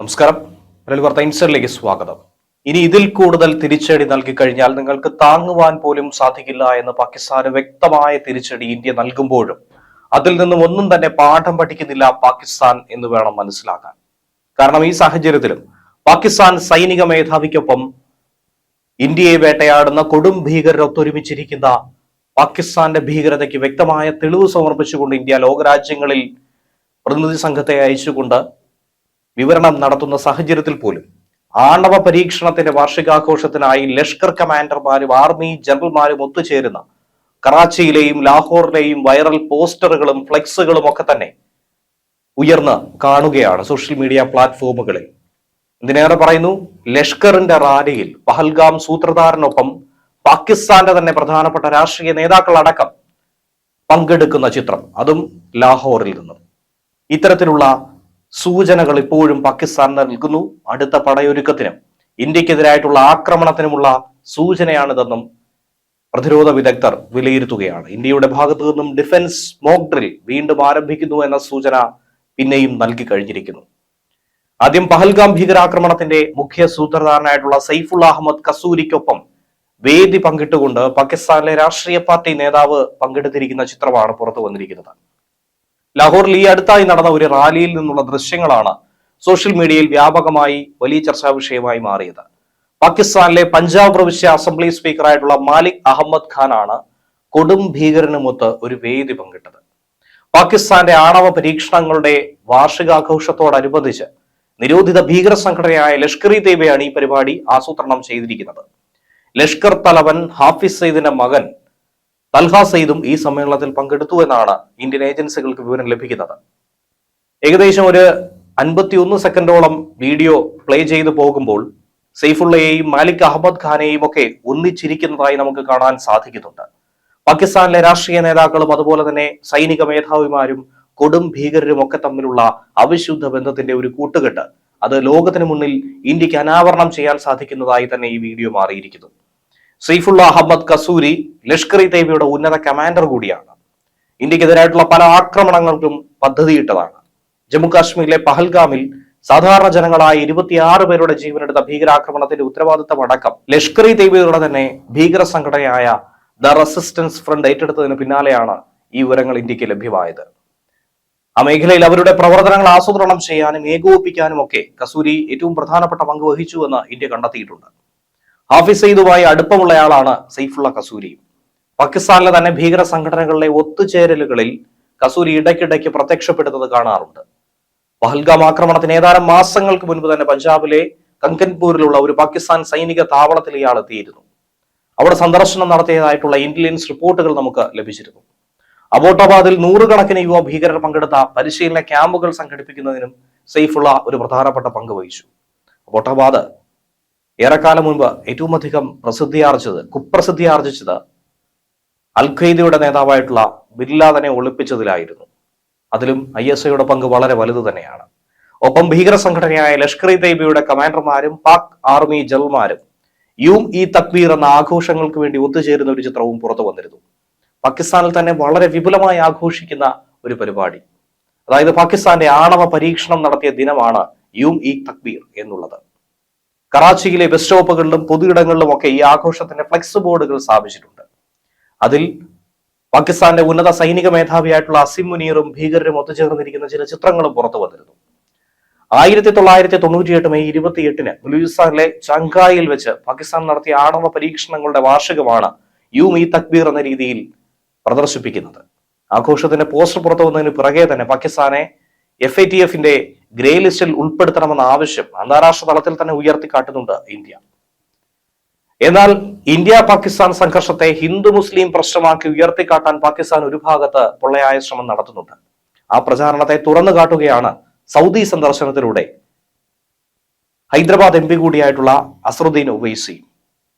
നമസ്കാരം. മലയാളി വാർത്ത ഇൻസൈഡിലേക്ക് സ്വാഗതം. ഇനി ഇതിൽ കൂടുതൽ തിരിച്ചടി നൽകി കഴിഞ്ഞാൽ നിങ്ങൾക്ക് താങ്ങുവാൻ പോലും സാധിക്കില്ല എന്ന് പാകിസ്ഥാന് വ്യക്തമായ തിരിച്ചടി ഇന്ത്യ നൽകുമ്പോഴും അതിൽ നിന്നും ഒന്നും തന്നെ പാഠം പഠിക്കുന്നില്ല പാകിസ്ഥാൻ എന്ന് വേണം മനസ്സിലാക്കാൻ. കാരണം ഈ സാഹചര്യത്തിലും പാകിസ്ഥാൻ സൈനിക മേധാവിക്കൊപ്പം ഇന്ത്യയെ വേട്ടയാടുന്ന കൊടും ഭീകരർ ഒത്തൊരുമിച്ചിരിക്കുന്ന പാകിസ്ഥാന്റെ ഭീകരതയ്ക്ക് വ്യക്തമായ തെളിവ് സമർപ്പിച്ചുകൊണ്ട് ഇന്ത്യ ലോകരാജ്യങ്ങളിൽ പ്രതിനിധി സംഘത്തെ അയച്ചുകൊണ്ട് വിവരണം നടത്തുന്ന സാഹചര്യത്തിൽ പോലും ആണവ പരീക്ഷണത്തിന്റെ വാർഷികാഘോഷത്തിനായി ലഷ്കർ കമാൻഡർമാരും ആർമി ജനറൽമാരും ഒത്തുചേരുന്ന കറാച്ചിയിലെയും ലാഹോറിലെയും വൈറൽ പോസ്റ്ററുകളും ഫ്ലെക്സുകളും ഒക്കെ തന്നെ ഉയർന്ന് കാണുകയാണ് സോഷ്യൽ മീഡിയ പ്ലാറ്റ്ഫോമുകളിൽ. ഇതിനേറെ പറയുന്നു, ലഷ്കറിന്റെ റാലിയിൽ പഹൽഗാം സൂത്രധാരനൊപ്പം പാകിസ്ഥാന്റെ തന്നെ പ്രധാനപ്പെട്ട രാഷ്ട്രീയ നേതാക്കളടക്കം പങ്കെടുക്കുന്ന ചിത്രം, അതും ലാഹോറിൽ നിന്നും. ഇത്തരത്തിലുള്ള സൂചനകൾ ഇപ്പോഴും പാകിസ്ഥാൻ നൽകുന്നു. അടുത്ത പടയൊരുക്കത്തിനും ഇന്ത്യക്കെതിരായിട്ടുള്ള ആക്രമണത്തിനുമുള്ള സൂചനയാണിതെന്നും പ്രതിരോധ വിദഗ്ധർ വിലയിരുത്തുകയാണ്. ഇന്ത്യയുടെ ഭാഗത്തു നിന്നും ഡിഫൻസ് മോക്ക് ഡ്രിൽ വീണ്ടും ആരംഭിക്കുന്നു എന്ന സൂചന പിന്നെയും നൽകി കഴിഞ്ഞിരിക്കുന്നു. ആദ്യം പഹൽഗാം ഭീകരാക്രമണത്തിന്റെ മുഖ്യ സൂത്രധാരനായിട്ടുള്ള സൈഫുൾ അഹമ്മദ് കസൂരിക്കൊപ്പം വേദി പങ്കിട്ടുകൊണ്ട് പാകിസ്ഥാനിലെ രാഷ്ട്രീയ പാർട്ടി നേതാവ് പങ്കെടുത്തിരിക്കുന്ന ചിത്രമാണ് പുറത്തു വന്നിരിക്കുന്നത്. ലാഹോറിൽ ഈ അടുത്തായി നടന്ന ഒരു റാലിയിൽ നിന്നുള്ള ദൃശ്യങ്ങളാണ് സോഷ്യൽ മീഡിയയിൽ വ്യാപകമായി വലിയ ചർച്ചാ വിഷയമായി മാറിയത്. പാകിസ്ഥാനിലെ പഞ്ചാബ് പ്രവിശ്യ അസംബ്ലി സ്പീക്കറായിട്ടുള്ള മാലിക് അഹമ്മദ് ഖാനാണ് കൊടും ഭീകരനുമൊത്ത് ഒരു വേദി പങ്കിട്ടത്. പാകിസ്ഥാന്റെ ആണവ പരീക്ഷണങ്ങളുടെ വാർഷികാഘോഷത്തോടനുബന്ധിച്ച് നിരോധിത ഭീകര സംഘടനയായ ലഷ്കർ ഇ തൈബയാണ് ഈ പരിപാടി ആസൂത്രണം ചെയ്തിരിക്കുന്നത്. ലഷ്കർ തലവൻ ഹാഫിസ് സയ്യിദിന്റെ മകൻ തൽഹ സയ്യിദും ഈ സമ്മേളനത്തിൽ പങ്കെടുത്തു എന്നാണ് ഇന്ത്യൻ ഏജൻസികൾക്ക് വിവരം ലഭിക്കുന്നത്. ഏകദേശം ഒരു 51 സെക്കൻഡോളം വീഡിയോ പ്ലേ ചെയ്തു പോകുമ്പോൾ സൈഫുള്ളയെയും മാലിക് അഹമ്മദ് ഖാനെയും ഒക്കെ ഒന്നിച്ചിരിക്കുന്നതായി നമുക്ക് കാണാൻ സാധിക്കുന്നുണ്ട്. പാകിസ്ഥാനിലെ രാഷ്ട്രീയ നേതാക്കളും അതുപോലെ തന്നെ സൈനിക മേധാവിമാരും കൊടും ഭീകരരും ഒക്കെ തമ്മിലുള്ള അവിശുദ്ധ ബന്ധത്തിന്റെ ഒരു കൂട്ടുകെട്ട്, അത് ലോകത്തിന് മുന്നിൽ ഇന്ത്യക്ക് അനാവരണം ചെയ്യാൻ സാധിക്കുന്നതായി തന്നെ ഈ വീഡിയോ മാറിയിരിക്കുന്നു. സൈഫുള്ള അഹമ്മദ് കസൂരി ലഷ്കർ ഇ തൈബയുടെ ഉന്നത കമാൻഡർ കൂടിയാണ്. ഇന്ത്യക്കെതിരായിട്ടുള്ള പല ആക്രമണങ്ങൾക്കും പദ്ധതിയിട്ടതാണ്. ജമ്മു കാശ്മീരിലെ പഹൽഗാമിൽ സാധാരണ ജനങ്ങളായ 26 പേരുടെ ജീവനെടുത്ത ഭീകരാക്രമണത്തിന്റെ ഉത്തരവാദിത്തം അടക്കം ലഷ്കർ ഇ തൈബയുടെ തന്നെ ഭീകര സംഘടനയായ ദ റെസിസ്റ്റൻസ് ഫ്രണ്ട് ഏറ്റെടുത്തതിന് പിന്നാലെയാണ് ഈ വിവരങ്ങൾ ഇന്ത്യക്ക് ലഭ്യമായത്. ആ മേഖലയിൽ അവരുടെ പ്രവർത്തനങ്ങൾ ആസൂത്രണം ചെയ്യാനും ഏകോപിപ്പിക്കാനും ഒക്കെ കസൂരി ഏറ്റവും പ്രധാനപ്പെട്ട പങ്ക് വഹിച്ചു എന്ന് ഇന്ത്യ കണ്ടെത്തിയിട്ടുണ്ട്. ഹാഫിസ് സയ്യിദുമായി അടുപ്പമുള്ളയാളാണ് സൈഫുള്ള കസൂരി. പാകിസ്ഥാനിലെ തന്നെ ഭീകര സംഘടനകളിലെ ഒത്തുചേരലുകളിൽ കസൂരി ഇടയ്ക്കിടയ്ക്ക് പ്രത്യക്ഷപ്പെടുന്നത് കാണാറുണ്ട്. പഹൽഗാം ആക്രമണത്തിന് ഏതാനും മാസങ്ങൾക്ക് മുൻപ് തന്നെ പഞ്ചാബിലെ കങ്കൻപൂരിലുള്ള ഒരു പാകിസ്ഥാൻ സൈനിക താവളത്തിൽ ഇയാൾ എത്തിയിരുന്നു. അവിടെ സന്ദർശനം നടത്തിയതായിട്ടുള്ള ഇന്റലിജൻസ് റിപ്പോർട്ടുകൾ നമുക്ക് ലഭിച്ചിരുന്നു. അബോട്ടാബാദിൽ 100 കണക്കിന് യുവ ഭീകരർ പങ്കെടുത്ത പരിശീലന ക്യാമ്പുകൾ സംഘടിപ്പിക്കുന്നതിനും സൈഫുള്ള ഒരു പ്രധാനപ്പെട്ട പങ്ക് വഹിച്ചു. അബോട്ടാബാദ് ഏറെക്കാലം മുൻപ് ഏറ്റവും അധികം കുപ്രസിദ്ധി ആർജിച്ചത് അൽ ഖ്വയ്ദയുടെ നേതാവായിട്ടുള്ള ബിൻ ലാദനെ ഒളിപ്പിച്ചതിലായിരുന്നു. അതിലും ISIയുടെ പങ്ക് വളരെ വലുത് തന്നെയാണ്. ഒപ്പം ഭീകര സംഘടനയായ ലഷ്കർ ഇ തൈബയുടെ കമാൻഡർമാരും പാക് ആർമി ജനറൽമാരും തക്ബീർ എന്ന ആഘോഷങ്ങൾക്ക് വേണ്ടി ഒത്തുചേരുന്ന ഒരു ചിത്രവും പുറത്തു വന്നിരുന്നു. പാകിസ്ഥാനിൽ തന്നെ വളരെ വിപുലമായി ആഘോഷിക്കുന്ന ഒരു പരിപാടി, അതായത് പാകിസ്ഥാന്റെ ആണവ പരീക്ഷണം നടത്തിയ ദിനമാണ് തക്ബീർ എന്നുള്ളത്. കറാച്ചിയിലെ ബസ് സ്റ്റോപ്പുകളിലും പൊതുയിടങ്ങളിലും ഒക്കെ ഈ ആഘോഷത്തിന്റെ ഫ്ലെക്സ് ബോർഡുകൾ സ്ഥാപിച്ചിട്ടുണ്ട്. അതിൽ പാകിസ്ഥാന്റെ ഉന്നത സൈനിക മേധാവിയായിട്ടുള്ള അസിം മുനീറും ഭീകരരും ഒത്തുചേർന്നിരിക്കുന്ന ചില ചിത്രങ്ങളും പുറത്തു വന്നിരുന്നു. 1998 മെയ് 28 ബലൂചിസ്ഥാനിലെ ചങ്കായിൽ വെച്ച് പാകിസ്ഥാൻ നടത്തിയ ആണവ പരീക്ഷണങ്ങളുടെ വാർഷികമാണ് തക്ബീർ എന്ന രീതിയിൽ പ്രദർശിപ്പിക്കുന്നത്. ആഘോഷത്തിന്റെ പോസ്റ്റർ പുറത്തു വന്നതിന് പിറകെ തന്നെ പാകിസ്ഥാനെ FATFന്റെ ഗ്രേ ലിസ്റ്റിൽ ഉൾപ്പെടുത്തണമെന്ന ആവശ്യം അന്താരാഷ്ട്ര തലത്തിൽ തന്നെ ഉയർത്തിക്കാട്ടുന്നുണ്ട് ഇന്ത്യ. എന്നാൽ ഇന്ത്യ പാകിസ്ഥാൻ സംഘർഷത്തെ ഹിന്ദു മുസ്ലിം പ്രശ്നമാക്കി ഉയർത്തിക്കാട്ടാൻ പാകിസ്ഥാൻ ഒരു ഭാഗത്ത് പൊള്ളയായ ശ്രമം നടത്തുന്നുണ്ട്. ആ പ്രചാരണത്തെ തുറന്നു കാട്ടുകയാണ് സൗദി സന്ദർശനത്തിലൂടെ ഹൈദരാബാദ് MP കൂടിയായിട്ടുള്ള അസറുദ്ദീൻ ഒവൈസി.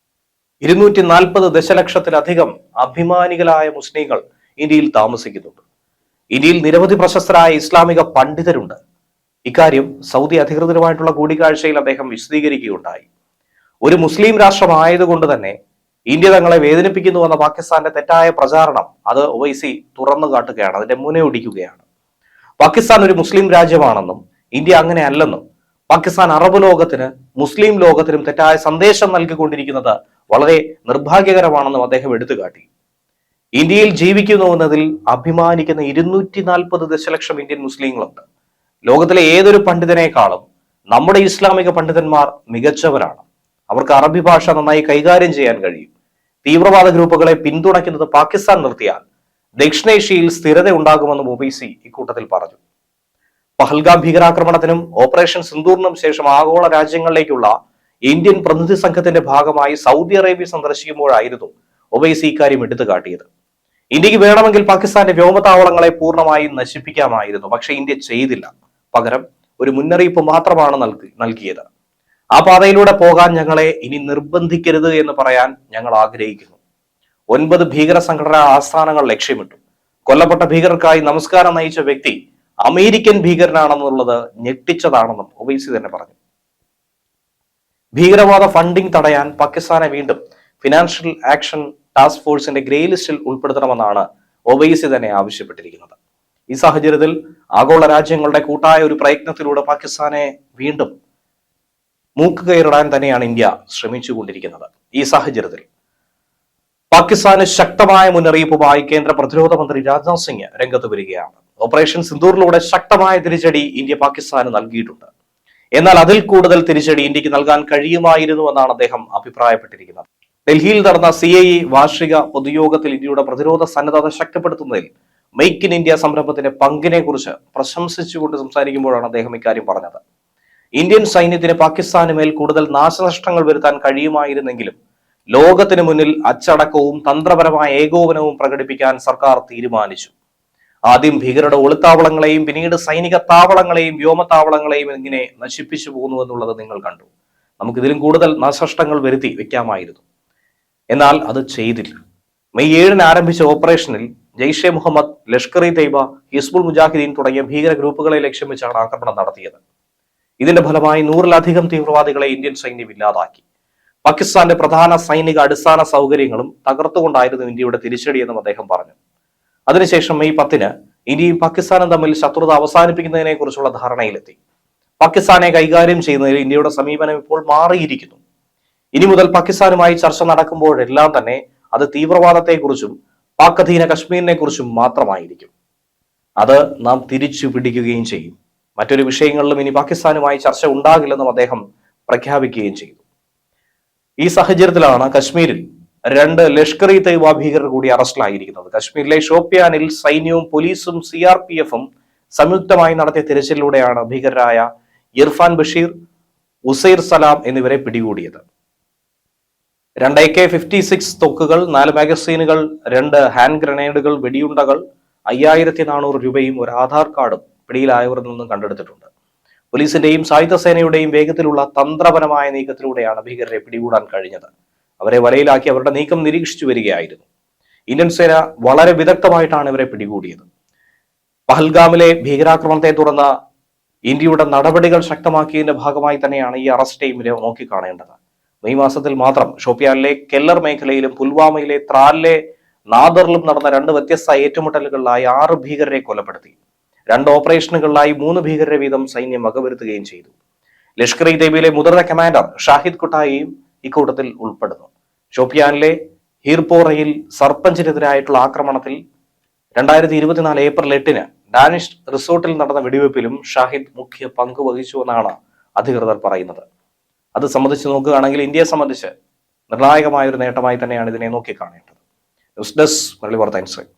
240 ദശലക്ഷത്തിലധികം അഭിമാനികളായ മുസ്ലിങ്ങൾ ഇന്ത്യയിൽ താമസിക്കുന്നുണ്ട്. ഇന്ത്യയിൽ നിരവധി പ്രശസ്തരായ ഇസ്ലാമിക പണ്ഡിതരുണ്ട്. ഇക്കാര്യം സൗദി അധികൃതരുമായിട്ടുള്ള കൂടിക്കാഴ്ചയിൽ അദ്ദേഹം വിശദീകരിക്കുകയുണ്ടായി. ഒരു മുസ്ലിം രാഷ്ട്രമായതുകൊണ്ട് തന്നെ ഇന്ത്യ തങ്ങളെ വേദനിപ്പിക്കുന്നുവെന്ന പാകിസ്ഥാന്റെ തെറ്റായ പ്രചാരണം അത് ഒവൈസി തുറന്നു കാട്ടുകയാണ്, അതിന്റെ മുനയൊടിക്കുകയാണ്. പാകിസ്ഥാൻ ഒരു മുസ്ലിം രാജ്യമാണെന്നും ഇന്ത്യ അങ്ങനെ അല്ലെന്നും പാകിസ്ഥാൻ അറബ് ലോകത്തിന്, മുസ്ലിം ലോകത്തിനും തെറ്റായ സന്ദേശം നൽകിക്കൊണ്ടിരിക്കുന്നത് വളരെ നിർഭാഗ്യകരമാണെന്നും അദ്ദേഹം എടുത്തുകാട്ടി. ഇന്ത്യയിൽ ജീവിക്കുന്നു എന്നതിൽ അഭിമാനിക്കുന്ന 240 ദശലക്ഷം ഇന്ത്യൻ മുസ്ലിങ്ങളുണ്ട്. ലോകത്തിലെ ഏതൊരു പണ്ഡിതനേക്കാളും നമ്മുടെ ഇസ്ലാമിക പണ്ഡിതന്മാർ മികച്ചവരാണ്. അവർക്ക് അറബി ഭാഷ നന്നായി കൈകാര്യം ചെയ്യാൻ കഴിയും. തീവ്രവാദ ഗ്രൂപ്പുകളെ പിന്തുണയ്ക്കുന്നത് പാകിസ്ഥാൻ നിർത്തിയാൽ ദക്ഷിണേഷ്യയിൽ സ്ഥിരത ഉണ്ടാകുമെന്നും ഒവൈസി ഇക്കൂട്ടത്തിൽ പറഞ്ഞു. പഹൽഗാം ഭീകരാക്രമണത്തിനും ഓപ്പറേഷൻ സിന്ദൂറിനും ശേഷം ആഗോള രാജ്യങ്ങളിലേക്കുള്ള ഇന്ത്യൻ പ്രതിനിധി സംഘത്തിന്റെ ഭാഗമായി സൗദി അറേബ്യ സന്ദർശിക്കുമ്പോഴായിരുന്നു ഒവൈസി ഇക്കാര്യം എടുത്തു കാട്ടിയത്. ഇന്ത്യക്ക് വേണമെങ്കിൽ പാകിസ്ഥാന്റെ വ്യോമതാവളങ്ങളെ പൂർണ്ണമായി നശിപ്പിക്കാമായിരുന്നു. പക്ഷെ ഇന്ത്യ ചെയ്തില്ല. പകരം ഒരു മുന്നറിയിപ്പ് മാത്രമാണ് നൽകിയത്. ആ പാതയിലൂടെ പോകാൻ ഞങ്ങളെ ഇനി നിർബന്ധിക്കരുത് എന്ന് പറയാൻ ഞങ്ങൾ ആഗ്രഹിക്കുന്നു. 9 ഭീകര സംഘടനാ ആസ്ഥാനങ്ങൾ ലക്ഷ്യമിട്ടു. കൊല്ലപ്പെട്ട ഭീകരർക്കായി നമസ്കാരം നയിച്ച വ്യക്തി അമേരിക്കൻ ഭീകരനാണെന്നുള്ളത് ഞെട്ടിച്ചതാണെന്നും ഒവൈസി തന്നെ പറഞ്ഞു. ഭീകരവാദ ഫണ്ടിംഗ് തടയാൻ പാകിസ്ഥാനെ വീണ്ടും ഫിനാൻഷ്യൽ ആക്ഷൻ ടാസ്ക് ഫോഴ്സിന്റെ ഗ്രേ ലിസ്റ്റിൽ ഉൾപ്പെടുത്തണമെന്നാണ് ഒവൈസി തന്നെ ആവശ്യപ്പെട്ടിരിക്കുന്നത്. ഈ സാഹചര്യത്തിൽ ആഗോള രാജ്യങ്ങളുടെ കൂട്ടായ ഒരു പ്രയത്നത്തിലൂടെ പാകിസ്ഥാനെ വീണ്ടും മൂക്ക് കയറിടാൻ തന്നെയാണ് ഇന്ത്യ ശ്രമിച്ചുകൊണ്ടിരിക്കുന്നത്. ഈ സാഹചര്യത്തിൽ പാകിസ്ഥാന് ശക്തമായ മുന്നറിയിപ്പുമായി കേന്ദ്ര പ്രതിരോധ മന്ത്രി രാജ്നാഥ് സിംഗ് രംഗത്ത് വരികയാണ്. ഓപ്പറേഷൻ സിന്ദൂറിലൂടെ ശക്തമായ തിരിച്ചടി ഇന്ത്യ പാകിസ്ഥാന് നൽകിയിട്ടുണ്ട്. എന്നാൽ അതിൽ കൂടുതൽ തിരിച്ചടി ഇന്ത്യക്ക് നൽകാൻ കഴിയുമായിരുന്നു എന്നാണ് അദ്ദേഹം അഭിപ്രായപ്പെട്ടിരിക്കുന്നത്. ഡൽഹിയിൽ നടന്ന CIE വാർഷിക പൊതുയോഗത്തിൽ ഇന്ത്യയുടെ പ്രതിരോധ സന്നദ്ധത ശക്തിപ്പെടുത്തുന്നതിൽ മെയ്ക്ക് ഇൻ ഇന്ത്യ സംരംഭത്തിന്റെ പങ്കിനെ കുറിച്ച് പ്രശംസിച്ചുകൊണ്ട് സംസാരിക്കുമ്പോഴാണ് അദ്ദേഹം ഇക്കാര്യം പറഞ്ഞത്. ഇന്ത്യൻ സൈന്യത്തിന് പാകിസ്ഥാന് മേൽ കൂടുതൽ നാശനഷ്ടങ്ങൾ വരുത്താൻ കഴിയുമായിരുന്നെങ്കിലും ലോകത്തിന് മുന്നിൽ അച്ചടക്കവും തന്ത്രപരമായ ഏകോപനവും പ്രകടിപ്പിക്കാൻ സർക്കാർ തീരുമാനിച്ചു. ആദ്യം ഭീകരരുടെ ഒളിത്താവളങ്ങളെയും പിന്നീട് സൈനിക താവളങ്ങളെയും വ്യോമതാവളങ്ങളെയും ഇങ്ങനെ നശിപ്പിച്ചു പോകുന്നു എന്നുള്ളത് നിങ്ങൾ കണ്ടു. നമുക്കിതിലും കൂടുതൽ നാശനഷ്ടങ്ങൾ വരുത്തി വെക്കാമായിരുന്നു. എന്നാൽ അത് ചെയ്തില്ല. മെയ് 7 ആരംഭിച്ച ഓപ്പറേഷനിൽ ജെയ്ഷെ മുഹമ്മദ്, ലഷ്കർ ഇ തൈബ, ഹിസ്ബുൾ മുജാഹിദീൻ തുടങ്ങിയ ഭീകര ഗ്രൂപ്പുകളെ ലക്ഷ്യം വെച്ചാണ് ആക്രമണം നടത്തിയത്. ഇതിന്റെ ഫലമായി 100-ലധികം തീവ്രവാദികളെ ഇന്ത്യൻ സൈന്യം ഇല്ലാതാക്കി. പാകിസ്ഥാന്റെ പ്രധാന സൈനിക അടിസ്ഥാന സൗകര്യങ്ങളും തകർത്തുകൊണ്ടായിരുന്നു ഇന്ത്യയുടെ തിരിച്ചടിയെന്നും അദ്ദേഹം പറഞ്ഞു. അതിനുശേഷം മെയ് 10 ഇന്ത്യയും പാകിസ്ഥാനും തമ്മിൽ ശത്രുത അവസാനിപ്പിക്കുന്നതിനെ കുറിച്ചുള്ള ധാരണയിലെത്തി. പാകിസ്ഥാനെ കൈകാര്യം ചെയ്യുന്നതിൽ ഇന്ത്യയുടെ സമീപനം ഇപ്പോൾ മാറിയിരിക്കുന്നു. ഇനി മുതൽ പാകിസ്ഥാനുമായി ചർച്ച നടക്കുമ്പോഴെല്ലാം തന്നെ അത് തീവ്രവാദത്തെക്കുറിച്ചും പാക് അധീന കശ്മീരിനെ കുറിച്ചും മാത്രമായിരിക്കും. അത് നാം തിരിച്ചു പിടിക്കുകയും ചെയ്യും. മറ്റൊരു വിഷയങ്ങളിലും ഇനി പാകിസ്ഥാനുമായി ചർച്ച ഉണ്ടാകില്ലെന്നും അദ്ദേഹം പ്രഖ്യാപിക്കുകയും ചെയ്തു. ഈ സാഹചര്യത്തിലാണ് കശ്മീരിൽ 2 ലഷ്കർ ഇ തൈബ ഭീകരർ കൂടി അറസ്റ്റിലായിരിക്കുന്നത്. കശ്മീരിലെ ഷോപ്പിയാനിൽ സൈന്യവും പോലീസും CRPF-ഉം സംയുക്തമായി നടത്തിയ തിരച്ചിലിലൂടെയാണ് ഭീകരരായ ഇർഫാൻ ബഷീർ, ഉസൈർ സലാം എന്നിവരെ പിടികൂടിയത്. 2 AK-56 തോക്കുകൾ, 4 മാഗസീനുകൾ, 2 ഹാൻഡ് ഗ്രനേഡുകൾ, വെടിയുണ്ടകൾ, 5400 രൂപയും ഒരു ആധാർ കാർഡും പിടിയിലായവരിൽ നിന്നും കണ്ടെടുത്തിട്ടുണ്ട്. പോലീസിന്റെയും സായുധ സേനയുടെയും വേഗത്തിലുള്ള തന്ത്രപരമായ നീക്കത്തിലൂടെയാണ് ഭീകരരെ പിടികൂടാൻ കഴിഞ്ഞത്. അവരെ വലയിലാക്കി അവരുടെ നീക്കം നിരീക്ഷിച്ചു വരികയായിരുന്നു. ഇന്ത്യൻ സേന വളരെ വിദഗ്ധമായിട്ടാണ് ഇവരെ പിടികൂടിയത്. പഹൽഗാമിലെ ഭീകരാക്രമണത്തെ തുടർന്ന് ഇന്ത്യയുടെ നടപടികൾ ശക്തമാക്കിയതിന്റെ ഭാഗമായി തന്നെയാണ് ഈ അറസ്റ്റ് നോക്കിക്കാണേണ്ടത്. മെയ് മാസത്തിൽ മാത്രം ഷോപ്പിയാനിലെ കെല്ലർ മേഖലയിലും പുൽവാമയിലെ ത്രാലിലെ നാദറിലും നടന്ന 2 വ്യത്യസ്ത ഏറ്റുമുട്ടലുകളിലായി 6 ഭീകരരെ കൊലപ്പെടുത്തി. 2 ഓപ്പറേഷനുകളിലായി 3 ഭീകരരെ വീതം സൈന്യം വകവരുത്തുകയും ചെയ്തു. ലഷ്കർ ഇ തൈബയിലെ മുതിർന്ന കമാൻഡർ ഷാഹിദ് കുട്ടായിയും ഇക്കൂട്ടത്തിൽ ഉൾപ്പെടുന്നു. ഷോപ്പിയാനിലെ ഹീർപോറയിൽ സർപഞ്ചിനെതിരായിട്ടുള്ള ആക്രമണത്തിൽ 2024 ഏപ്രിൽ 8 ഡാനിഷ് റിസോർട്ടിൽ നടന്ന വെടിവെപ്പിലും ഷാഹിദ് മുഖ്യ പങ്ക് വഹിച്ചുവെന്നാണ് അധികൃതർ പറയുന്നത്. അത് സംബന്ധിച്ച് നോക്കുകയാണെങ്കിൽ ഇന്ത്യയെ സംബന്ധിച്ച് നിർണായകമായ ഒരു നേട്ടമായി തന്നെയാണ് ഇതിനെ നോക്കിക്കാണേണ്ടത്. ന്യൂസ് ഡെസ്ക് മലയാളി വാർത്ത ഇൻസൈറ്റ്.